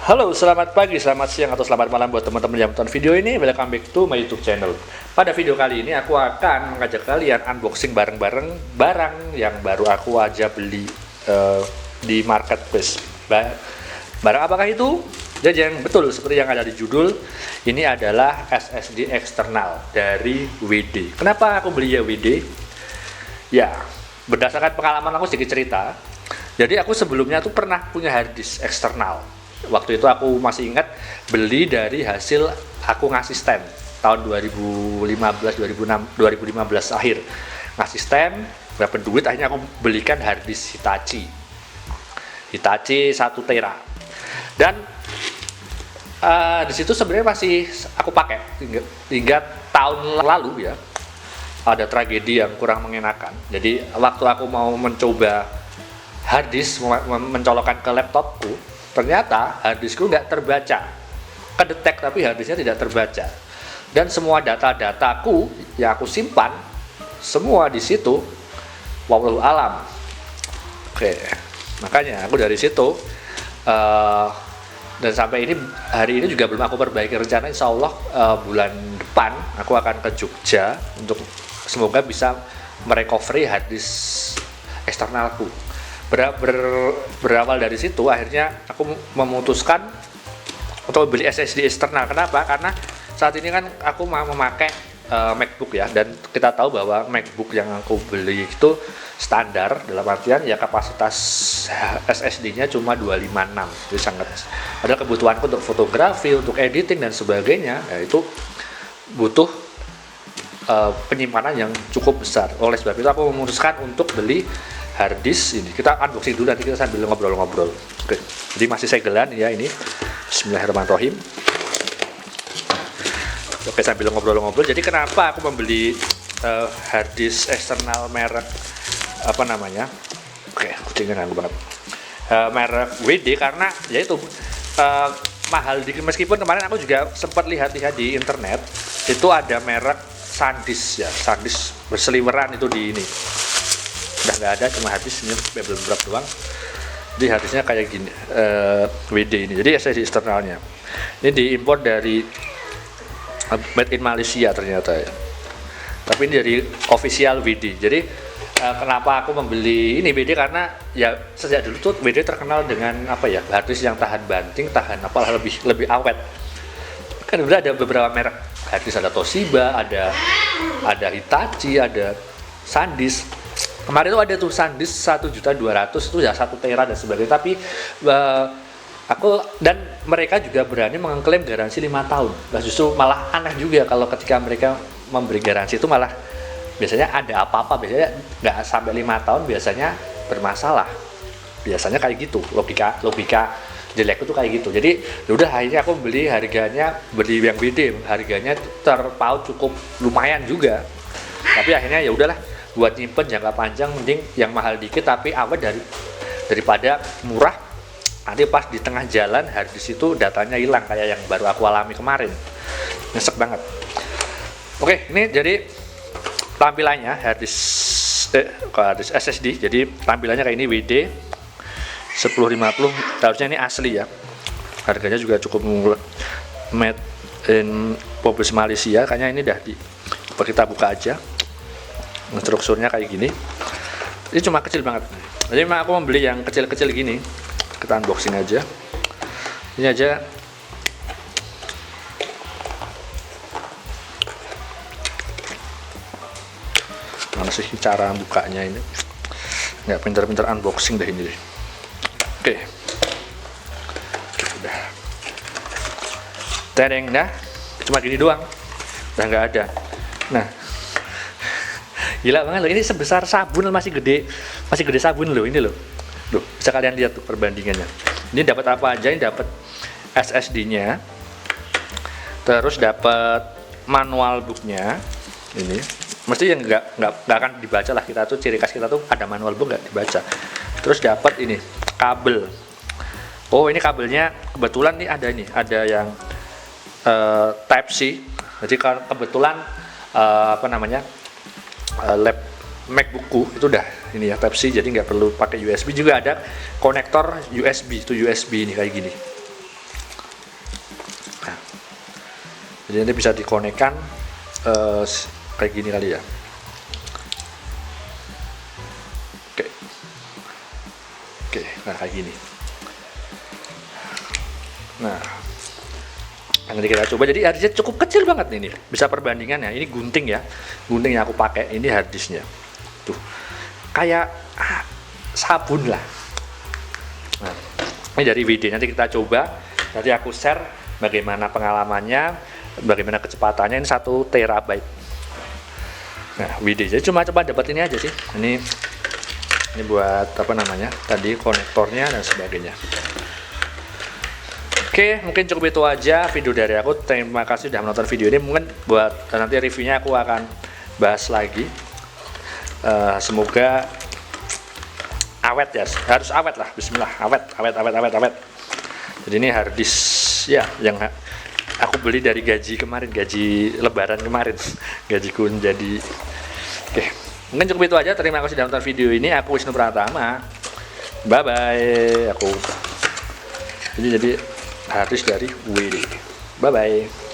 Halo, selamat pagi, selamat siang, atau selamat malam buat teman-teman yang menonton video ini. Welcome back to my YouTube channel. Pada video kali ini aku akan mengajak kalian unboxing bareng-bareng barang yang baru aku aja beli di marketplace. Barang apakah itu? Jajang, betul seperti yang ada di judul. Ini adalah SSD eksternal dari WD. Kenapa aku beli ya WD? Ya, berdasarkan pengalaman aku sedikit cerita. Jadi aku sebelumnya tuh pernah punya hard disk eksternal. Waktu itu aku masih ingat beli dari hasil aku ngasih stem tahun 2015 akhir, ngasih stem berapa duit, akhirnya aku belikan hard disk Hitachi 1 tera. Dan di situ sebenarnya masih aku pakai hingga tahun lalu ya. Ada tragedi yang kurang mengenakan. Jadi waktu aku mau mencoba hard disk, mencolokkan ke laptopku, ternyata harddiskku nggak terbaca, kedetek tapi harddisknya tidak terbaca, dan semua data-dataku yang aku simpan semua di situ, wallahu alam. Oke, makanya aku dari situ dan sampai hari ini juga belum aku perbaiki. Rencana insya Allah bulan depan aku akan ke Jogja untuk semoga bisa merecovery harddisk eksternalku. Berawal dari situ, akhirnya aku memutuskan untuk beli SSD eksternal. Kenapa? Karena saat ini kan aku mau memakai MacBook ya, dan kita tahu bahwa MacBook yang aku beli itu standar, dalam artian ya kapasitas SSD-nya cuma 256, jadi sangat ada kebutuhanku untuk fotografi, untuk editing dan sebagainya, ya itu butuh penyimpanan yang cukup besar. Oleh sebab itu aku memutuskan untuk beli hard disk ini. Kita unboxing dulu, nanti kita sambil ngobrol-ngobrol. Oke, jadi masih segelan ya ini. Bismillahirrahmanirrahim. Oke, sambil ngobrol-ngobrol. Jadi kenapa aku membeli hard disk eksternal merek apa namanya? Oke, kucingnya ganggu banget. Merek WD, karena yaitu mahal dikit. Meskipun kemarin aku juga sempat lihat-lihat di internet, itu ada merek SanDisk ya, SanDisk berseliweran itu di ini. Udah nggak ada, cuma harddisk ini belum berapa doang. Jadi harddisknya kayak gini, WD ini. Jadi SSD eksternalnya ini diimpor dari made in Malaysia ternyata ya. Tapi ini dari official WD. Jadi kenapa aku membeli ini WD, karena ya sejak dulu tuh WD terkenal dengan apa ya, harddisk yang tahan banting, tahan apalah, lebih awet. Kan udah ada beberapa merek harddisk, ada Toshiba, ada Hitachi, ada SanDisk. Kemarin itu ada tuh SanDisk 1.200.000 itu ya 1 tera dan sebagainya, tapi aku dan mereka juga berani mengklaim garansi 5 tahun. Nah, justru malah aneh juga kalau ketika mereka memberi garansi itu malah biasanya ada apa-apa, biasanya nggak sampai 5 tahun biasanya bermasalah. Biasanya kayak gitu, logika jelek itu kayak gitu. Jadi udah akhirnya aku beli yang BD, harganya terpaut cukup lumayan juga. Tapi akhirnya ya udahlah, buat nyimpen jangka panjang mending yang mahal dikit tapi awet daripada murah nanti pas di tengah jalan harddisk itu datanya hilang kayak yang baru aku alami kemarin. Nyesek banget. Oke, ini jadi tampilannya harddisk SSD. Jadi tampilannya kayak ini, WD 1050, harusnya ini asli ya. Harganya juga cukup murah, made in publish Malaysia. Kayaknya ini kita buka aja. Strukturnya kayak gini. Ini cuma kecil banget. Jadi aku membeli yang kecil-kecil gini. Kita unboxing aja. Ini aja. Mana sih cara bukanya ini? Nggak pinter-pinter unboxing deh ini deh. Oke. Udah. Tereng dah. Cuma gini doang. Udah nggak ada. Nah, gila banget loh, ini sebesar sabun, masih gede sabun loh ini loh. Loh, bisa kalian lihat tuh perbandingannya. Ini dapat apa aja? Ini dapat SSD-nya. Terus dapat manual book-nya. Ini mesti yang nggak akan dibaca lah, kita tuh ciri khas kita tuh ada manual book nggak dibaca. Terus dapat ini kabel. Oh, ini kabelnya kebetulan nih ada yang Type C. Jadi kebetulan MacBookku itu udah ini ya Type C, jadi nggak perlu pakai USB. Juga ada konektor USB, itu USB ini kayak gini. Jadi nanti bisa dikonekkan kayak gini kali ya. Oke, nah kayak gini. Nah, nanti kita coba. Jadi harddisknya cukup kecil banget nih, bisa perbandingan ya. Ini gunting ya, gunting yang aku pakai. Ini harddisknya, tuh kayak sabun lah. Nah, ini dari WD. Nanti kita coba. Nanti aku share bagaimana pengalamannya, bagaimana kecepatannya. Ini 1 terabyte. Nah, WD. Jadi cuma coba dapat ini aja sih. Ini buat apa namanya? Tadi konektornya dan sebagainya. Oke, mungkin cukup itu aja video dari aku. Terima kasih sudah menonton video ini. Mungkin buat nanti reviewnya aku akan bahas lagi. Semoga awet ya, harus awet lah. Bismillah, awet. Jadi ini harddisk ya yang aku beli dari gaji kemarin, gaji lebaran kemarin. Gajiku jadi. Oke, mungkin cukup itu aja. Terima kasih sudah menonton video ini. Aku Wisnu Pratama. Bye bye. Jadi harddisk dari WD. Bye bye.